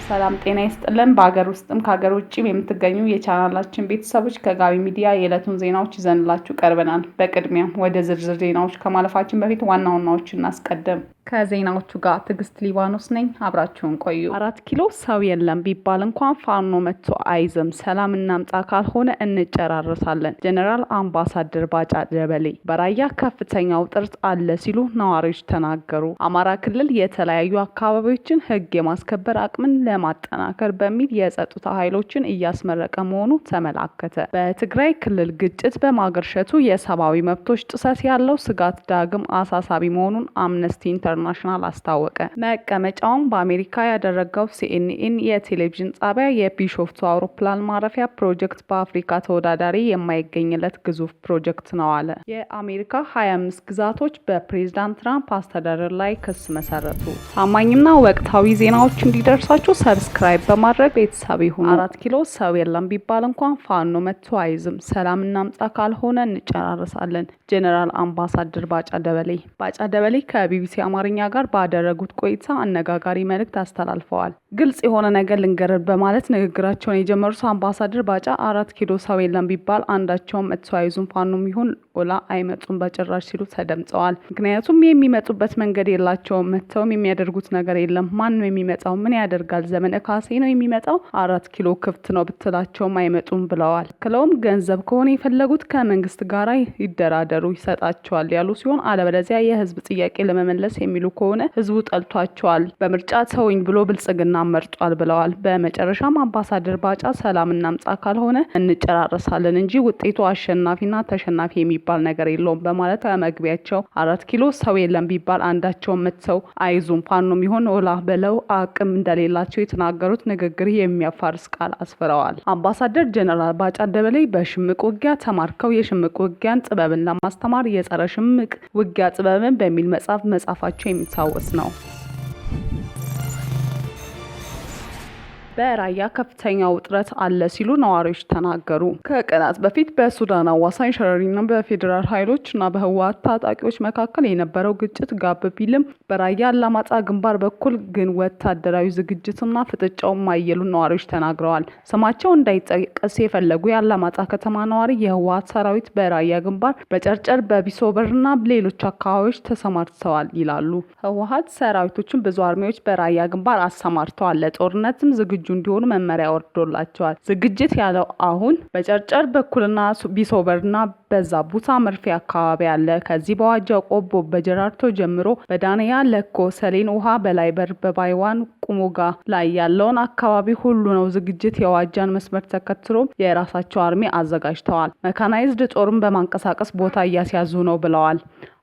ሰላም ጤና ይስጥልን። በአገር ውስጥም ከሀገር ውጭም የምትገኙ የቻናላችን ቤተሰቦች ከጋቢ ሚዲያ የዕለቱን ዜናዎች ይዘንላችሁ ቀርበናል። በቅድሚያም ወደ ዝርዝር ዜናዎች ከማለፋችን በፊት ዋና ዋናዎችን እናስቀድም። ከዜናዎቹ ጋር ትዕግስት ሊባኖስ ነኝ። አብራችሁን ቆዩ። 4 ኪሎ ሰው የለም ቢባል እንኳን ፋኖ መጥቶ አይዝም። ሰላም እናምጣ ካልሆነ እንጨራረሳለን። ጀነራል አምባሳደር ባጫ ደበሌ በራያ ከፍተኛ ውጥረት አለ ሲሉ ነዋሪዎች ተናገሩ። አማራ ክልል የተለያዩ አካባቢዎችን ሕግ የማስከበር አቅምን ለማጠናከር በሚል የጸጥታ ኃይሎችን እያስመረቀ መሆኑ ተመላከተ። በትግራይ ክልል ግጭት በማገርሸቱ የሰብአዊ መብቶች ጥሰት ያለው ስጋት ዳግም አሳሳቢ መሆኑን አምነስቲ ኢንተርናሽናል አስታወቀ። መቀመጫውን በአሜሪካ ያደረገው ሲኤንኤን የቴሌቪዥን ጣቢያ የቢሾፍቱ አውሮፕላን ማረፊያ ፕሮጀክት በአፍሪካ ተወዳዳሪ የማይገኝለት ግዙፍ ፕሮጀክት ነው አለ። የአሜሪካ 25 ግዛቶች በፕሬዝዳንት ትራምፕ አስተዳደር ላይ ክስ መሰረቱ። ታማኝና ወቅታዊ ዜናዎች እንዲደርሳችሁ ሰብስክራይብ በማድረግ ቤተሰብ ይሁኑ። 4 ኪሎ ሰው የለም ቢባል እንኳን ፋኖ መጥቶ አይዝም። ሰላም እናምጣ ካልሆነ እንጨራረሳለን። ጀነራል አምባሳደር ባጫ ደበሌ ከቢቢሲ አማርኛ ጋር ባደረጉት ቆይታ አነጋጋሪ መልእክት አስተላልፈዋል። ግልጽ የሆነ ነገር ልንገርህ በማለት ንግግራቸውን የጀመሩት አምባሳደር ባጫ 4 ኪሎ ሰው የለም ቢባል አንዳቸውም መጥቶ አይዙም፣ ፋኖም ይሁን ኦላ አይመጡም በጭራሽ ሲሉ ተደምጸዋል። ምክንያቱም የሚመጡበት መንገድ የላቸውም። መጥተውም የሚያደርጉት ነገር የለም። ማን ነው የሚመጣው? ምን ያደርጋል? ዘመነ ካሴ ነው የሚመጣው? 4 ኪሎ ክፍት ነው ብትላቸውም አይመጡም ብለዋል። ክለውም ገንዘብ ከሆነ የፈለጉት ከመንግስት ጋር ይደራደሩ ይሰጣቸዋል ያሉ ሲሆን አለበለዚያ የህዝብ ጥያቄ ለመመለስ የሚሉ ከሆነ ህዝቡ ጠልቷቸዋል፣ በምርጫ ተውኝ ብሎ ብልጽግና መርጧል ብለዋል። በመጨረሻም አምባሳደር ባጫ ሰላም እናምጣ ካልሆነ እንጨራረሳለን እንጂ ውጤቱ አሸናፊና ተሸናፊ የሚባል ነገር የለውም በማለት ከመግቢያቸው 4 ኪሎ ሰው የለም ቢባል አንዳቸውም መጥተው አይዙም፣ ፋኖም ይሁን ኦላ በለው አቅም እንደሌላቸው የተናገሩት ንግግር የሚያፋርስ ቃል አስፍረዋል። አምባሳደር ጀነራል ባጫ ደበሌ በሽምቅ ውጊያ ተማርከው የሽምቅ ውጊያን ጥበብን ለማስተማር የጸረ ሽምቅ ውጊያ ጥበብን በሚል መጽሐፍ መጻፋቸው የሚታወስ ነው። በራያ ከፍተኛ ውጥረት አለ ሲሉ ነዋሪዎች ተናገሩ። ከቀናት በፊት በሱዳን አዋሳኝ ሸረሪና በፌዴራል ኃይሎችና በህወሓት ታጣቂዎች መካከል የነበረው ግጭት ጋብ ቢልም በራያ አላማጣ ግንባር በኩል ግን ወታደራዊ ዝግጅትና ፍጥጫው ማየሉ ነዋሪዎች ተናግረዋል። ስማቸው እንዳይጠቀስ የፈለጉ የአላማጣ ከተማ ነዋሪ የህወሓት ሰራዊት በራያ ግንባር በጨርጨር በቢሶበርና ሌሎች አካባቢዎች ተሰማርተዋል ይላሉ። ህወሓት ሰራዊቶችን ብዙ አርሚዎች በራያ ግንባር አሰማርተዋል። ለጦርነትም ዝግጁ እንዲሆኑ መመሪያ ወርዶላቸዋል። ዝግጅት ያለው አሁን በጨርጨር በኩልና ቢሶበርና በዛ ቡታ መርፌ አካባቢ አለ። ከዚህ በዋጃ ቆቦ በጀራርቶ ጀምሮ በዳንያ ለኮ ሰሌን ውሃ በላይ በር በባይዋን ቁሞጋ ላይ ያለውን አካባቢ ሁሉ ነው ዝግጅት። የዋጃን መስመር ተከትሎ የራሳቸው አርሚ አዘጋጅተዋል። መካናይዝድ ጦርን በማንቀሳቀስ ቦታ እያስያዙ ነው ብለዋል።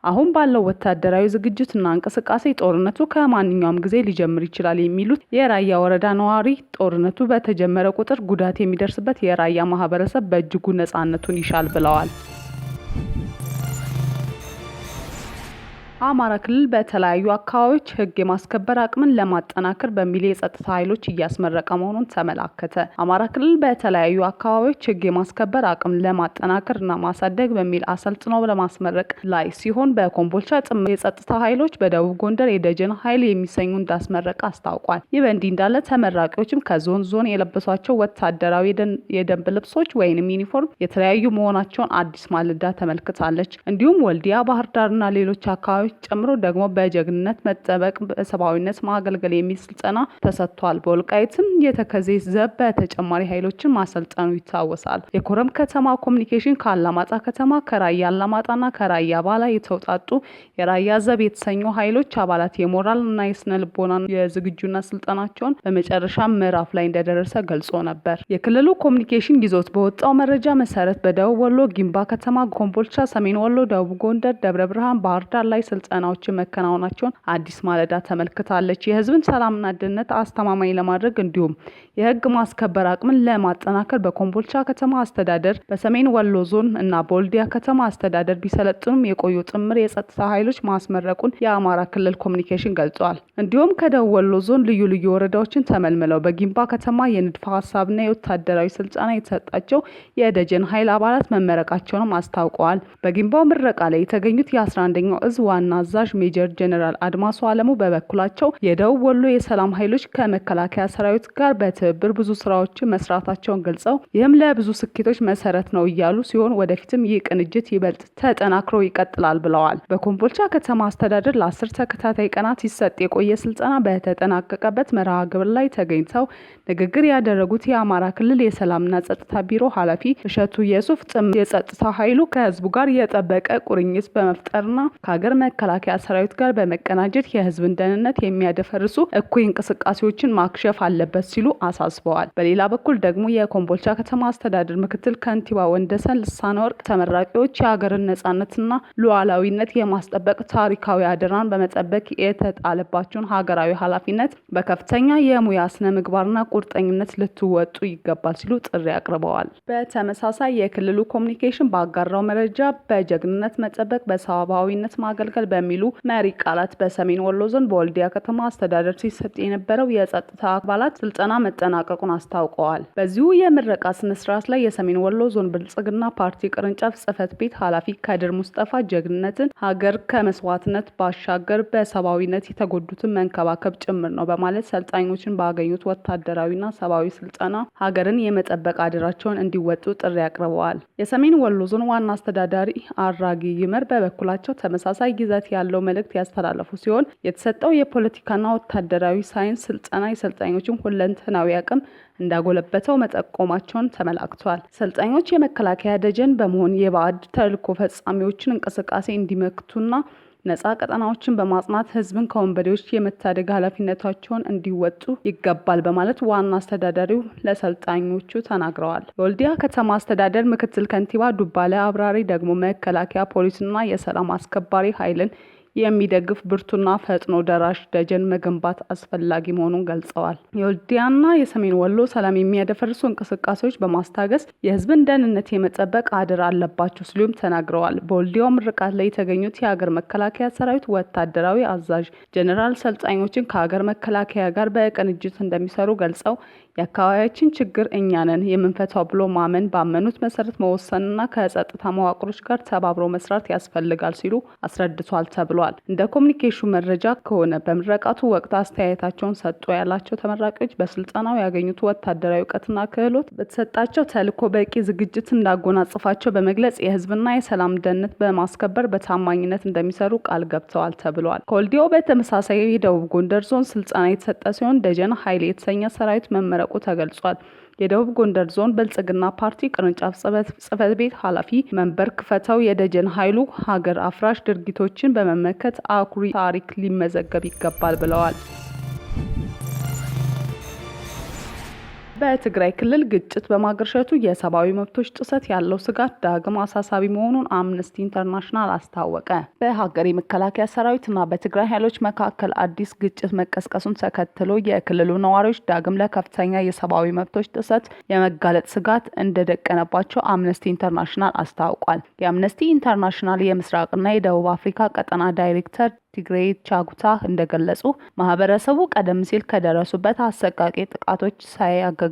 አሁን ባለው ወታደራዊ ዝግጅትና እንቅስቃሴ ጦርነቱ ከማንኛውም ጊዜ ሊጀምር ይችላል የሚሉት የራያ ወረዳ ነዋሪ ጦርነቱ በተጀመረ ቁጥር ጉዳት የሚደርስበት የራያ ማህበረሰብ በእጅጉ ነጻነቱን ይሻል ብለዋል። አማራ ክልል በተለያዩ አካባቢዎች ሕግ የማስከበር አቅምን ለማጠናከር በሚል የጸጥታ ኃይሎች እያስመረቀ መሆኑን ተመላከተ። አማራ ክልል በተለያዩ አካባቢዎች ሕግ የማስከበር አቅም ለማጠናከርና ማሳደግ በሚል አሰልጥኖ ለማስመረቅ ላይ ሲሆን በኮምቦልቻ ጥምር የጸጥታ ኃይሎች በደቡብ ጎንደር የደጀን ኃይል የሚሰኙ እንዳስመረቀ አስታውቋል። ይህ በእንዲህ እንዳለ ተመራቂዎችም ከዞን ዞን የለበሷቸው ወታደራዊ የደንብ ልብሶች ወይንም ዩኒፎርም የተለያዩ መሆናቸውን አዲስ ማለዳ ተመልክታለች። እንዲሁም ወልዲያ፣ ባህር ዳርና ሌሎች አካባቢ ጨምሮ ደግሞ በጀግንነት መጠበቅ በሰብአዊነት ማገልገል የሚል ስልጠና ተሰጥቷል። በወልቃይትም የተከዜ ዘብ በተጨማሪ ኃይሎችን ማሰልጠኑ ይታወሳል። የኮረም ከተማ ኮሚኒኬሽን ከአላማጣ ከተማ ከራያ አላማጣና ከራያ ባላ የተውጣጡ የራያ ዘብ የተሰኙ ኃይሎች አባላት የሞራል እና የስነ ልቦና የዝግጁነት ስልጠናቸውን በመጨረሻ ምዕራፍ ላይ እንደደረሰ ገልጾ ነበር። የክልሉ ኮሚኒኬሽን ይዞት በወጣው መረጃ መሰረት በደቡብ ወሎ ጊምባ ከተማ፣ ኮምቦልቻ፣ ሰሜን ወሎ፣ ደቡብ ጎንደር፣ ደብረ ብርሃን፣ ባህር ዳር ላይ ስልጠናዎችን መከናወናቸውን አዲስ ማለዳ ተመልክታለች። የህዝብን ሰላምና ደህንነት አስተማማኝ ለማድረግ እንዲሁም የህግ ማስከበር አቅምን ለማጠናከር በኮምቦልቻ ከተማ አስተዳደር፣ በሰሜን ወሎ ዞን እና በወልዲያ ከተማ አስተዳደር ቢሰለጥኑም የቆዩ ጥምር የጸጥታ ኃይሎች ማስመረቁን የአማራ ክልል ኮሚኒኬሽን ገልጿል። እንዲሁም ከደቡብ ወሎ ዞን ልዩ ልዩ ወረዳዎችን ተመልምለው በጊምባ ከተማ የንድፈ ሀሳብና የወታደራዊ ስልጠና የተሰጣቸው የደጀን ኃይል አባላት መመረቃቸውንም አስታውቀዋል። በጊምባው ምረቃ ላይ የተገኙት የ11ኛው እዝ ዋና ዋና አዛዥ ሜጀር ጀነራል አድማሱ አለሙ በበኩላቸው የደቡብ ወሎ የሰላም ኃይሎች ከመከላከያ ሰራዊት ጋር በትብብር ብዙ ስራዎችን መስራታቸውን ገልጸው ይህም ለብዙ ስኬቶች መሰረት ነው እያሉ ሲሆን ወደፊትም ይህ ቅንጅት ይበልጥ ተጠናክሮ ይቀጥላል ብለዋል። በኮምቦልቻ ከተማ አስተዳደር ለ10 ተከታታይ ቀናት ሲሰጥ የቆየ ስልጠና በተጠናቀቀበት መርሃ ግብር ላይ ተገኝተው ንግግር ያደረጉት የአማራ ክልል የሰላምና ጸጥታ ቢሮ ኃላፊ እሸቱ የሱፍ የጸጥታ ኃይሉ ከህዝቡ ጋር የጠበቀ ቁርኝት በመፍጠርና ከሀገር መከላከያ ሰራዊት ጋር በመቀናጀት የህዝብን ደህንነት የሚያደፈርሱ እኩይ እንቅስቃሴዎችን ማክሸፍ አለበት ሲሉ አሳስበዋል። በሌላ በኩል ደግሞ የኮምቦልቻ ከተማ አስተዳደር ምክትል ከንቲባ ወንደሰን ልሳነ ወርቅ ተመራቂዎች የሀገርን ነጻነትና ሉዓላዊነት የማስጠበቅ ታሪካዊ አደራን በመጠበቅ የተጣለባቸውን ሀገራዊ ኃላፊነት በከፍተኛ የሙያ ስነ ምግባርና ቁርጠኝነት ልትወጡ ይገባል ሲሉ ጥሪ አቅርበዋል። በተመሳሳይ የክልሉ ኮሚኒኬሽን ባጋራው መረጃ በጀግንነት መጠበቅ በሰብአዊነት ማገልገል በሚሉ መሪ ቃላት በሰሜን ወሎ ዞን በወልዲያ ከተማ አስተዳደር ሲሰጥ የነበረው የጸጥታ አባላት ስልጠና መጠናቀቁን አስታውቀዋል። በዚሁ የምረቃ ስነስርዓት ላይ የሰሜን ወሎ ዞን ብልጽግና ፓርቲ ቅርንጫፍ ጽህፈት ቤት ኃላፊ ከድር ሙስጠፋ ጀግንነትን ሀገር ከመስዋዕትነት ባሻገር በሰብአዊነት የተጎዱትን መንከባከብ ጭምር ነው በማለት ሰልጣኞችን ባገኙት ወታደራዊና ሰብአዊ ስልጠና ሀገርን የመጠበቅ አደራቸውን እንዲወጡ ጥሪ አቅርበዋል። የሰሜን ወሎ ዞን ዋና አስተዳዳሪ አራጊ ይመር በበኩላቸው ተመሳሳይ ይዘት ያለው መልእክት ያስተላለፉ ሲሆን የተሰጠው የፖለቲካና ወታደራዊ ሳይንስ ስልጠና የሰልጣኞችን ሁለንተናዊ አቅም እንዳጎለበተው መጠቆማቸውን ተመላክቷል። ሰልጣኞች የመከላከያ ደጀን በመሆን የባዕድ ተልዕኮ ፈጻሚዎችን እንቅስቃሴ እንዲመክቱና ነጻ ቀጠናዎችን በማጽናት ህዝብን ከወንበዴዎች የመታደግ ኃላፊነታቸውን እንዲወጡ ይገባል በማለት ዋና አስተዳዳሪው ለሰልጣኞቹ ተናግረዋል። የወልዲያ ከተማ አስተዳደር ምክትል ከንቲባ ዱባለ አብራሪ ደግሞ መከላከያ ፖሊስና የሰላም አስከባሪ ኃይልን የሚደግፍ ብርቱና ፈጥኖ ደራሽ ደጀን መገንባት አስፈላጊ መሆኑን ገልጸዋል። የወልዲያና የሰሜን ወሎ ሰላም የሚያደፈርሱ እንቅስቃሴዎች በማስታገስ የህዝብን ደህንነት የመጠበቅ አደራ አለባቸው ሲሉም ተናግረዋል። በወልዲያው ምርቃት ላይ የተገኙት የሀገር መከላከያ ሰራዊት ወታደራዊ አዛዥ ጀነራል ሰልጣኞችን ከሀገር መከላከያ ጋር በቅንጅት እንደሚሰሩ ገልጸው የአካባቢያችን ችግር እኛ ነን የምንፈታው ብሎ ማመን፣ ባመኑት መሰረት መወሰንና ከጸጥታ መዋቅሮች ጋር ተባብሮ መስራት ያስፈልጋል ሲሉ አስረድቷል ተብሏል። እንደ ኮሚኒኬሽን መረጃ ከሆነ በምረቃቱ ወቅት አስተያየታቸውን ሰጡ ያላቸው ተመራቂዎች በስልጠናው ያገኙት ወታደራዊ እውቀትና ክህሎት በተሰጣቸው ተልዕኮ በቂ ዝግጅት እንዳጎናጽፋቸው በመግለጽ የህዝብና የሰላም ደህንነት በማስከበር በታማኝነት እንደሚሰሩ ቃል ገብተዋል ተብሏል። ከወልዲያው በተመሳሳይ የደቡብ ጎንደር ዞን ስልጠና የተሰጠ ሲሆን ደጀን ኃይሌ የተሰኘ ሰራዊት መመረቁ ተገልጿል። የደቡብ ጎንደር ዞን ብልጽግና ፓርቲ ቅርንጫፍ ጽህፈት ቤት ኃላፊ መንበር ክፈተው የደጀን ኃይሉ ሀገር አፍራሽ ድርጊቶችን በመመከት አኩሪ ታሪክ ሊመዘገብ ይገባል ብለዋል። በትግራይ ክልል ግጭት በማገርሸቱ የሰብአዊ መብቶች ጥሰት ያለው ስጋት ዳግም አሳሳቢ መሆኑን አምነስቲ ኢንተርናሽናል አስታወቀ። በሀገር የመከላከያ ሰራዊትና በትግራይ ኃይሎች መካከል አዲስ ግጭት መቀስቀሱን ተከትሎ የክልሉ ነዋሪዎች ዳግም ለከፍተኛ የሰብአዊ መብቶች ጥሰት የመጋለጥ ስጋት እንደደቀነባቸው አምነስቲ ኢንተርናሽናል አስታውቋል። የአምነስቲ ኢንተርናሽናል የምስራቅና የደቡብ አፍሪካ ቀጠና ዳይሬክተር ቲግሬይ ቻጉታ እንደገለጹ ማህበረሰቡ ቀደም ሲል ከደረሱበት አሰቃቂ ጥቃቶች ሳያገግምና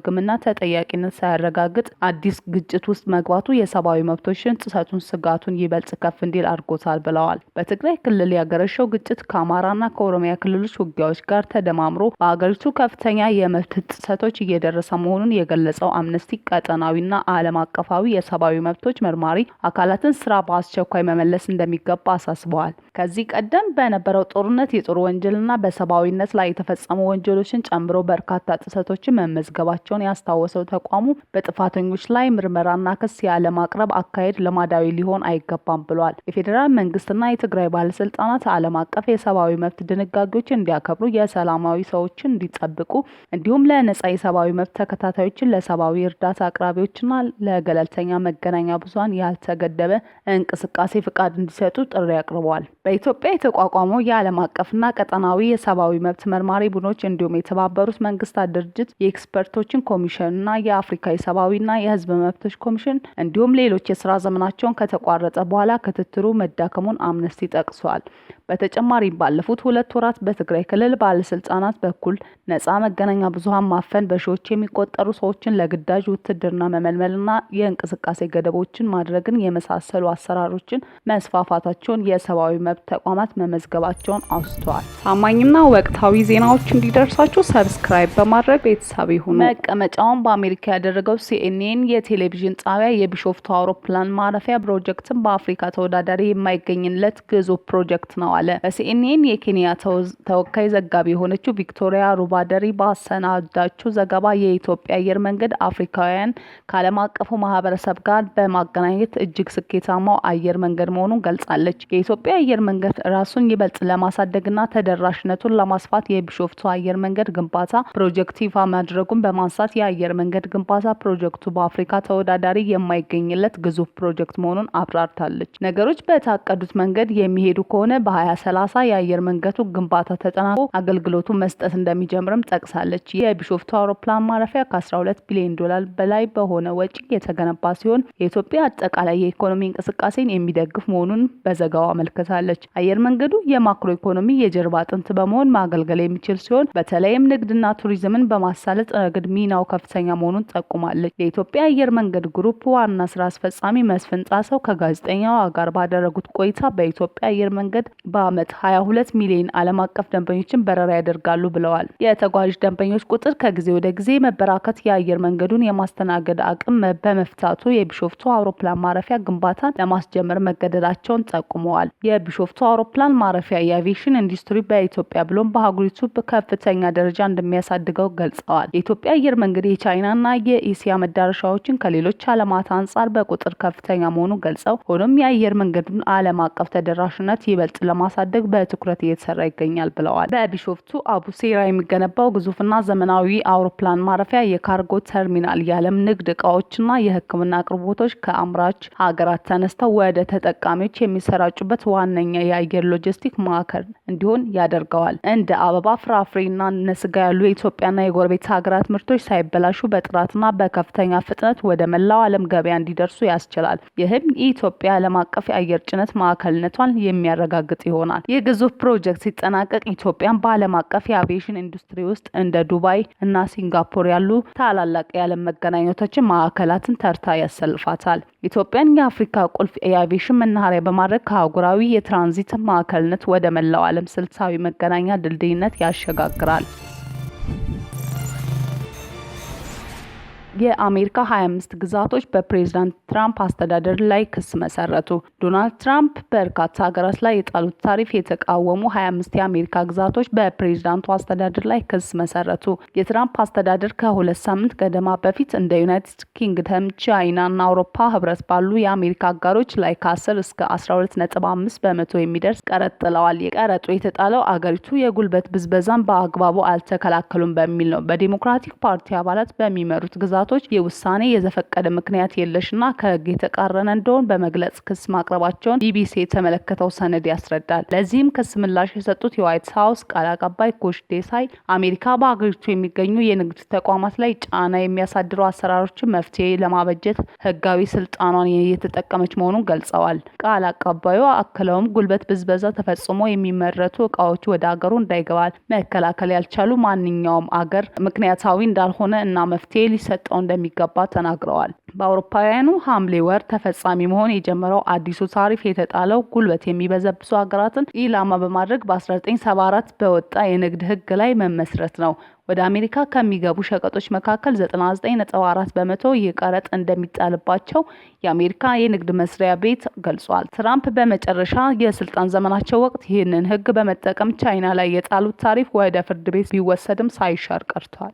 ተጠያቂነት ሳያረጋግጥ አዲስ ግጭት ውስጥ መግባቱ የሰብአዊ መብቶችን ጥሰቱን ስጋቱን ይበልጥ ከፍ እንዲል አድርጎታል ብለዋል። በትግራይ ክልል ያገረሸው ግጭት ከአማራና ከኦሮሚያ ክልሎች ውጊያዎች ጋር ተደማምሮ በሀገሪቱ ከፍተኛ የመብት ጥሰቶች እየደረሰ መሆኑን የገለጸው አምነስቲ ቀጠናዊና ዓለም አቀፋዊ የሰብአዊ መብቶች መርማሪ አካላትን ስራ በአስቸኳይ መመለስ እንደሚገባ አሳስበዋል። ከዚህ ቀደም በነበረው ጦርነት የጦር ወንጀልና በሰብአዊነት ላይ የተፈጸሙ ወንጀሎችን ጨምሮ በርካታ ጥሰቶችን መመዝገባቸውን ያስታወሰው ተቋሙ በጥፋተኞች ላይ ምርመራና ክስ ያለማቅረብ አካሄድ ልማዳዊ ሊሆን አይገባም ብሏል። የፌዴራል መንግስትና የትግራይ ባለስልጣናት ዓለም አቀፍ የሰብአዊ መብት ድንጋጌዎችን እንዲያከብሩ፣ የሰላማዊ ሰዎችን እንዲጠብቁ እንዲሁም ለነጻ የሰብአዊ መብት ተከታታዮችን፣ ለሰብአዊ እርዳታ አቅራቢዎችና ለገለልተኛ መገናኛ ብዙሃን ያልተገደበ እንቅስቃሴ ፍቃድ እንዲሰጡ ጥሪ አቅርበዋል። በኢትዮጵያ የተቋቋመው የዓለም አቀፍና ቀጠናዊ የሰብአዊ መብት መርማሪ ቡድኖች እንዲሁም የተባበሩት መንግስታት ድርጅት የኤክስፐርቶች ጉዳዮችን ኮሚሽንና የአፍሪካ የሰብአዊና የህዝብ መብቶች ኮሚሽን እንዲሁም ሌሎች የስራ ዘመናቸውን ከተቋረጠ በኋላ ክትትሉ መዳከሙን አምነስቲ ጠቅሷል። በተጨማሪም ባለፉት 2 ወራት በትግራይ ክልል ባለስልጣናት በኩል ነፃ መገናኛ ብዙሃን ማፈን፣ በሺዎች የሚቆጠሩ ሰዎችን ለግዳጅ ውትድርና መመልመልና የእንቅስቃሴ ገደቦችን ማድረግን የመሳሰሉ አሰራሮችን መስፋፋታቸውን የሰብአዊ መብት ተቋማት መመዝገባቸውን አውስተዋል። ታማኝና ወቅታዊ ዜናዎች እንዲደርሳችሁ ሰብስክራይብ በማድረግ ቤተሰብ ይሁኑ። መቀመጫውን በአሜሪካ ያደረገው ሲኤንኤን የቴሌቪዥን ጣቢያ የቢሾፍቱ አውሮፕላን ማረፊያ ፕሮጀክትን በአፍሪካ ተወዳዳሪ የማይገኝለት ግዙፍ ፕሮጀክት ነው አለ። በሲኤንኤን የኬንያ ተወካይ ዘጋቢ የሆነችው ቪክቶሪያ ሩባደሪ ባሰናዳችው ዘገባ የኢትዮጵያ አየር መንገድ አፍሪካውያን ከዓለም አቀፉ ማህበረሰብ ጋር በማገናኘት እጅግ ስኬታማው አየር መንገድ መሆኑን ገልጻለች። የኢትዮጵያ አየር መንገድ ራሱን ይበልጥ ለማሳደግና ተደራሽነቱን ለማስፋት የቢሾፍቱ አየር መንገድ ግንባታ ፕሮጀክት ይፋ ማድረጉን በማንሳት የአየር መንገድ ግንባታ ፕሮጀክቱ በአፍሪካ ተወዳዳሪ የማይገኝለት ግዙፍ ፕሮጀክት መሆኑን አብራርታለች። ነገሮች በታቀዱት መንገድ የሚሄዱ ከሆነ በ2030 የአየር መንገዱ ግንባታ ተጠናቆ አገልግሎቱ መስጠት እንደሚጀምርም ጠቅሳለች። የቢሾፍቱ አውሮፕላን ማረፊያ ከ12 ቢሊዮን ዶላር በላይ በሆነ ወጪ የተገነባ ሲሆን የኢትዮጵያ አጠቃላይ የኢኮኖሚ እንቅስቃሴን የሚደግፍ መሆኑን በዘገባው አመልክታለች። አየር መንገዱ የማክሮ ኢኮኖሚ የጀርባ አጥንት በመሆን ማገልገል የሚችል ሲሆን በተለይም ንግድና ቱሪዝምን በማሳለጥ ረገድ ሚናው ከፍተኛ መሆኑን ጠቁማለች። የኢትዮጵያ አየር መንገድ ግሩፕ ዋና ስራ አስፈጻሚ መስፍን ጣሰው ከጋዜጠኛዋ ጋር ባደረጉት ቆይታ በኢትዮጵያ አየር መንገድ በአመት 22 ሚሊዮን ዓለም አቀፍ ደንበኞችን በረራ ያደርጋሉ ብለዋል። የተጓዥ ደንበኞች ቁጥር ከጊዜ ወደ ጊዜ መበራከት የአየር መንገዱን የማስተናገድ አቅም በመፍታቱ የቢሾፍቱ አውሮፕላን ማረፊያ ግንባታን ለማስጀመር መገደዳቸውን ጠቁመዋል። የቢሾፍቱ አውሮፕላን ማረፊያ የአቪዬሽን ኢንዱስትሪ በኢትዮጵያ ብሎም በአህጉሪቱ በከፍተኛ ደረጃ እንደሚያሳድገው ገልጸዋል። የኢትዮጵያ አየር መንገድ የቻይናና የኤሲያ መዳረሻዎችን ከሌሎች ዓለማት አንጻር በቁጥር ከፍተኛ መሆኑን ገልጸው ሆኖም የአየር መንገዱን ዓለም አቀፍ ተደራሽነት ይበልጥ ለማሳደግ በትኩረት እየተሰራ ይገኛል ብለዋል። በቢሾፍቱ አቡሴራ የሚገነባው ግዙፍና ዘመናዊ አውሮፕላን ማረፊያ የካርጎ ተርሚናል የዓለም ንግድ እቃዎችና የሕክምና አቅርቦቶች ከአምራች ሀገራት ተነስተው ወደ ተጠቃሚዎች የሚሰራጩበት ዋነኛ የአየር ሎጂስቲክ ማዕከል እንዲሆን ያደርገዋል። እንደ አበባ፣ ፍራፍሬና ነስጋ ያሉ የኢትዮጵያና የጎረቤት ሀገራት ምርቶች ሳይበላሹ በጥራትና በከፍተኛ ፍጥነት ወደ መላው ዓለም ገበያ እንዲደርሱ ያስችላል። ይህም የኢትዮጵያ ዓለም አቀፍ የአየር ጭነት ማዕከልነቷን የሚያረጋግጥ ይሆናል። ይህ ግዙፍ ፕሮጀክት ሲጠናቀቅ ኢትዮጵያን በዓለም አቀፍ የአቪዬሽን ኢንዱስትሪ ውስጥ እንደ ዱባይ እና ሲንጋፖር ያሉ ታላላቅ የዓለም መገናኛዎችን ማዕከላትን ተርታ ያሰልፋታል። ኢትዮጵያን የአፍሪካ ቁልፍ የአቪዬሽን መናኸሪያ በማድረግ ከአህጉራዊ የትራንዚት ማዕከልነት ወደ መላው ዓለም ስልታዊ መገናኛ ድልድይነት ያሸጋግራል። የአሜሪካ 25 ግዛቶች በፕሬዝዳንት ትራምፕ አስተዳደር ላይ ክስ መሰረቱ። ዶናልድ ትራምፕ በርካታ ሀገራት ላይ የጣሉት ታሪፍ የተቃወሙ 25 የአሜሪካ ግዛቶች በፕሬዝዳንቱ አስተዳደር ላይ ክስ መሰረቱ። የትራምፕ አስተዳደር ከ2 ሳምንት ገደማ በፊት እንደ ዩናይትድ ኪንግደም፣ ቻይና እና አውሮፓ ህብረት ባሉ የአሜሪካ አጋሮች ላይ ከ10 እስከ 12.5 በመቶ የሚደርስ ቀረጥ ጥለዋል። የቀረጡ የተጣለው አገሪቱ የጉልበት ብዝበዛን በአግባቡ አልተከላከሉም በሚል ነው። በዲሞክራቲክ ፓርቲ አባላት በሚመሩት ግዛቶች የውሳኔ የዘፈቀደ ምክንያት የለሽና ከህግ የተቃረነ እንደሆነ በመግለጽ ክስ ማቅረባቸውን ቢቢሲ የተመለከተው ሰነድ ያስረዳል። ለዚህም ክስ ምላሽ የሰጡት የዋይት ሀውስ ቃል አቀባይ ኮሽ ዴሳይ አሜሪካ በአገሪቱ የሚገኙ የንግድ ተቋማት ላይ ጫና የሚያሳድሩ አሰራሮችን መፍትሄ ለማበጀት ህጋዊ ስልጣኗን እየተጠቀመች መሆኑን ገልጸዋል። ቃል አቀባዩ አክለውም ጉልበት ብዝበዛ ተፈጽሞ የሚመረቱ እቃዎች ወደ አገሩ እንዳይገባል መከላከል ያልቻሉ ማንኛውም አገር ምክንያታዊ እንዳልሆነ እና መፍትሄ ሊሰጠው እንደሚገባ ተናግረዋል። በአውሮፓውያኑ ሐምሌ ወር ተፈጻሚ መሆን የጀመረው አዲሱ ታሪፍ የተጣለው ጉልበት የሚበዘብዙ ሀገራትን ኢላማ በማድረግ በ1974 በወጣ የንግድ ህግ ላይ መመስረት ነው። ወደ አሜሪካ ከሚገቡ ሸቀጦች መካከል 99.4 በመቶ የቀረጥ እንደሚጣልባቸው የአሜሪካ የንግድ መስሪያ ቤት ገልጿል። ትራምፕ በመጨረሻ የስልጣን ዘመናቸው ወቅት ይህንን ህግ በመጠቀም ቻይና ላይ የጣሉት ታሪፍ ወደ ፍርድ ቤት ቢወሰድም ሳይሻር ቀርቷል።